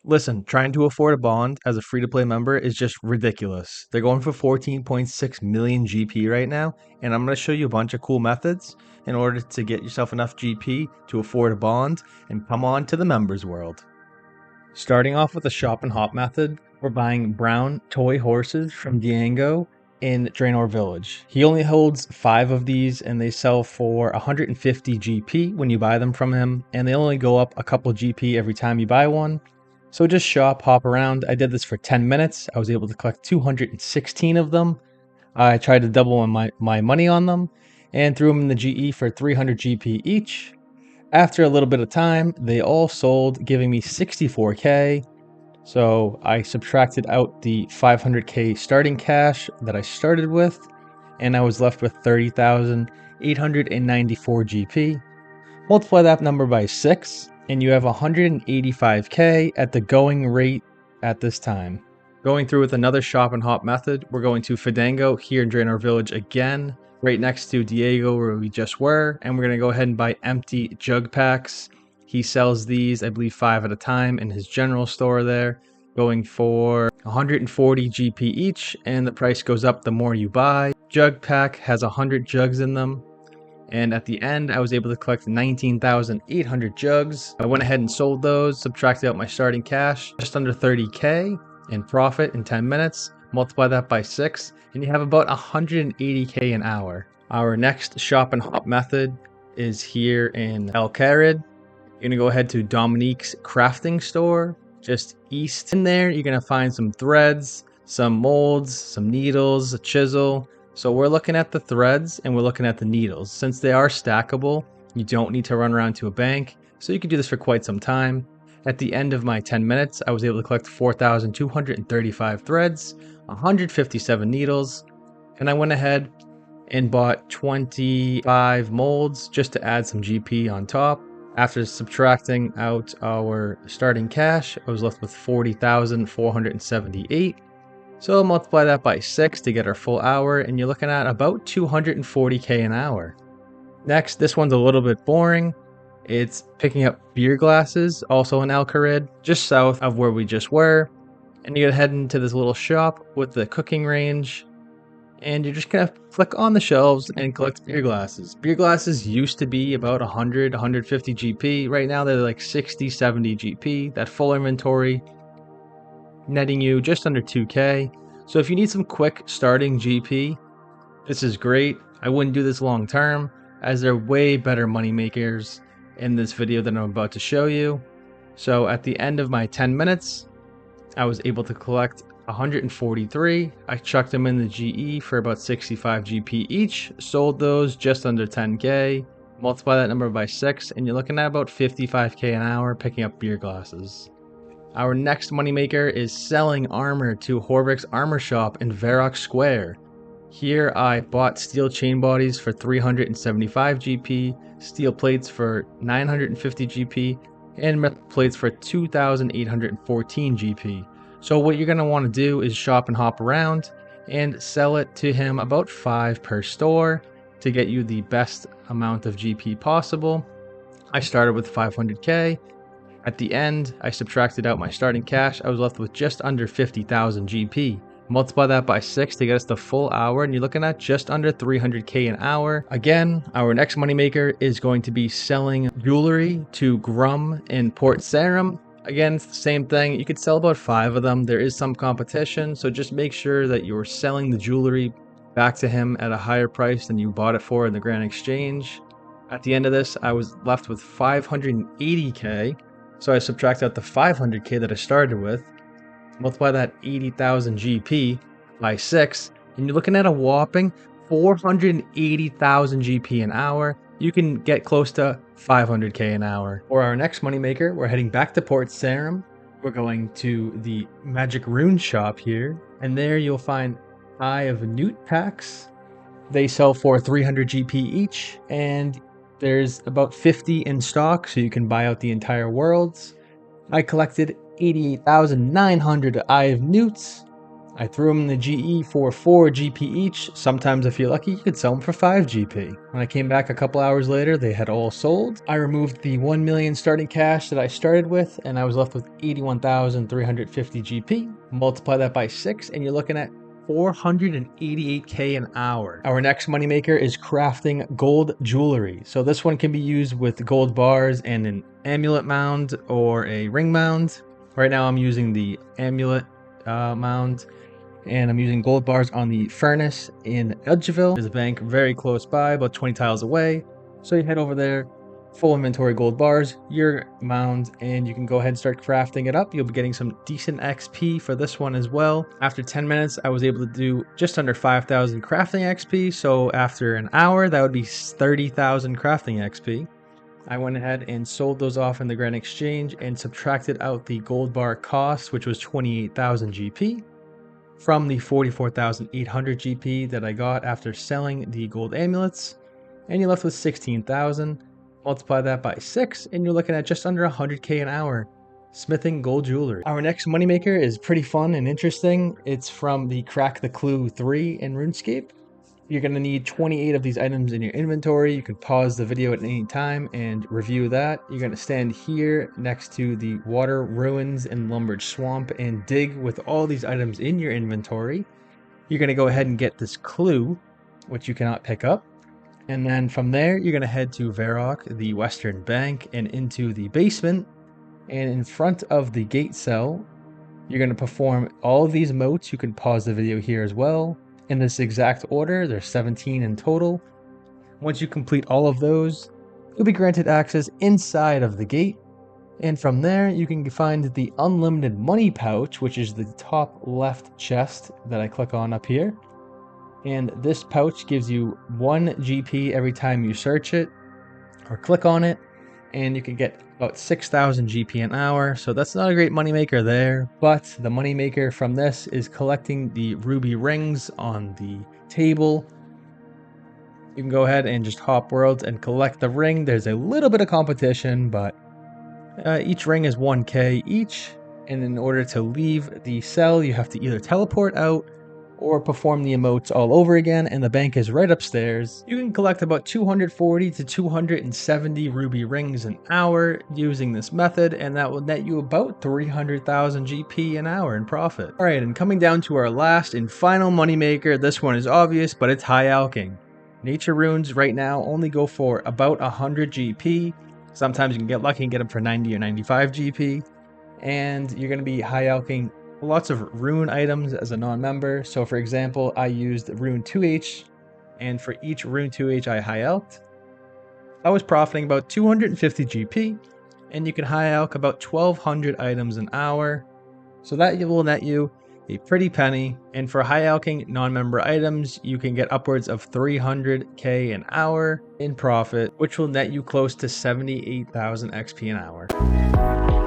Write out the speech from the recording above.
Listen, trying to afford a bond as a free-to-play member is just ridiculous. They're going for 14.6 million GP right now, and I'm going to show you a bunch of cool methods in order to get yourself enough GP to afford a bond and come on to the members world. Starting off with the shop and hop method, we're buying brown toy horses from Diango in Draenor Village. He only holds 5 of these and they sell for 150 GP when you buy them from him, and they only go up a couple GP every time you buy one. So just shop, hop around. I did this for 10 minutes. I was able to collect 216 of them. I tried to double my money on them and threw them in the GE for 300 GP each. After a little bit of time, they all sold, giving me 64k. So I subtracted out the 500k starting cash that I started with, and I was left with 30,894 GP. Multiply that number by 6, and you have 185k at the going rate at this time. Going through with another shop and hop method, we're going to Fandango here in Draenor Village again, right next to Diego where we just were, and we're going to go ahead and buy empty jug packs. He sells these, I believe, 5 at a time in his general store there, going for 140 GP each, and the price goes up the more you buy. Jug pack has 100 jugs in them, and at the end I was able to collect 19,800 jugs. I went ahead and sold those, subtracted out my starting cash, just under 30k in profit in 10 minutes. Multiply that by 6 and you have about 180k an hour. Our next shop and hop method is here in El Carid. You're gonna go ahead to Dominique's crafting store just east. In there you're gonna find some threads, some molds, some needles, a chisel. So we're looking at the threads and we're looking at the needles. Since they are stackable, you don't need to run around to a bank, so you can do this for quite some time. At the end of my 10 minutes, I was able to collect 4,235 threads, 157 needles, and I went ahead and bought 25 molds just to add some GP on top. After subtracting out our starting cash, I was left with 40,478. So multiply that by 6 to get our full hour, and you're looking at about 240k an hour. Next, this one's a little bit boring. It's picking up beer glasses, also in El Carid, just south of where we just were. And you're gonna head into this little shop with the cooking range, and you're just gonna click on the shelves and collect beer glasses. Beer glasses used to be about 100, 150 GP. Right now they're like 60, 70 GP. That full inventory netting you just under 2k. So if you need some quick starting GP, this is great. I wouldn't do this long term, as they're way better money makers in this video that I'm about to show you. So at the end of my 10 minutes, I was able to collect 143. I chucked them in the GE for about 65 GP each, sold those just under 10k. Multiply that number by 6 and you're looking at about 55k an hour picking up beer glasses. Our next moneymaker is selling armor to Horvik's armor shop in Varrock Square. Here I bought steel chain bodies for 375 GP, steel plates for 950 GP, and metal plates for 2,814 GP. So what you're going to want to do is shop and hop around and sell it to him about 5 per store to get you the best amount of GP possible. I started with 500k. At the end, I subtracted out my starting cash. I was left with just under 50,000 GP. Multiply that by 6 to get us the full hour, and you're looking at just under 300k an hour. Again, our next moneymaker is going to be selling jewelry to Grum in Port Sarim. Again, it's the same thing. You could sell about 5 of them. There is some competition, so just make sure that you're selling the jewelry back to him at a higher price than you bought it for in the Grand Exchange. At the end of this, I was left with 580k. So I subtract out the 500k that I started with, multiply that 80,000 GP by 6, and you're looking at a whopping 480,000 GP an hour. You can get close to 500k an hour. For our next moneymaker, we're heading back to Port Sarim. We're going to the Magic Rune shop here, and there you'll find Eye of Newts packs. They sell for 300 GP each, and there's about 50 in stock, so you can buy out the entire worlds. I collected 88,900 Eye of Newts. I threw them in the GE for 4 GP each. Sometimes if you're lucky, you could sell them for 5 GP. When I came back a couple hours later, they had all sold. I removed the 1 million starting cash that I started with, and I was left with 81,350 GP. Multiply that by 6, and you're looking at 488k an hour. Our next moneymaker is crafting gold jewelry. So this one can be used with gold bars and an amulet mound or a ring mound. Right now I'm using the amulet mound, and I'm using gold bars on the furnace in Edgeville. There's a bank very close by, about 20 tiles away. So you head over there, full inventory gold bars, your mound, and you can go ahead and start crafting it up. You'll be getting some decent XP for this one as well. After 10 minutes, I was able to do just under 5,000 crafting XP. So after an hour, that would be 30,000 crafting XP. I went ahead and sold those off in the Grand Exchange and subtracted out the gold bar cost, which was 28,000 GP, from the 44,800 GP that I got after selling the gold amulets, and you're left with 16,000. Multiply that by 6, and you're looking at just under 100k an hour smithing gold jewelry. Our next moneymaker is pretty fun and interesting. It's from the Crack the Clue 3 in RuneScape. You're going to need 28 of these items in your inventory. You can pause the video at any time and review that. You're going to stand here next to the water ruins and lumbered swamp and dig with all these items in your inventory. You're going to go ahead and get this clue, which you cannot pick up. And then from there, you're going to head to Varrock, the western bank, and into the basement. And in front of the gate cell, you're going to perform all of these motes. You can pause the video here as well. In this exact order, there's 17 in total. Once you complete all of those, you'll be granted access inside of the gate. And from there, you can find the unlimited money pouch, which is the top left chest that I click on up here. And this pouch gives you 1 GP every time you search it or click on it. And you can get about 6,000 GP an hour. So that's not a great moneymaker there. But the moneymaker from this is collecting the ruby rings on the table. You can go ahead and just hop worlds and collect the ring. There's a little bit of competition, but each ring is 1k each. And in order to leave the cell, you have to either teleport out or perform the emotes all over again, and the bank is right upstairs. You can collect about 240 to 270 ruby rings an hour using this method, and that will net you about 300,000 GP an hour in profit. Alright, and coming down to our last and final moneymaker, this one is obvious, but it's high alching. Nature runes right now only go for about 100 GP. Sometimes you can get lucky and get them for 90 or 95 GP. And you're going to be high alching lots of rune items as a non-member. So for example, I used rune 2H, and for each rune 2H I high alked, I was profiting about 250 GP, and you can high alch about 1,200 items an hour. So that will net you a pretty penny. And for high alching non-member items, you can get upwards of 300k an hour in profit, which will net you close to 78,000 XP an hour.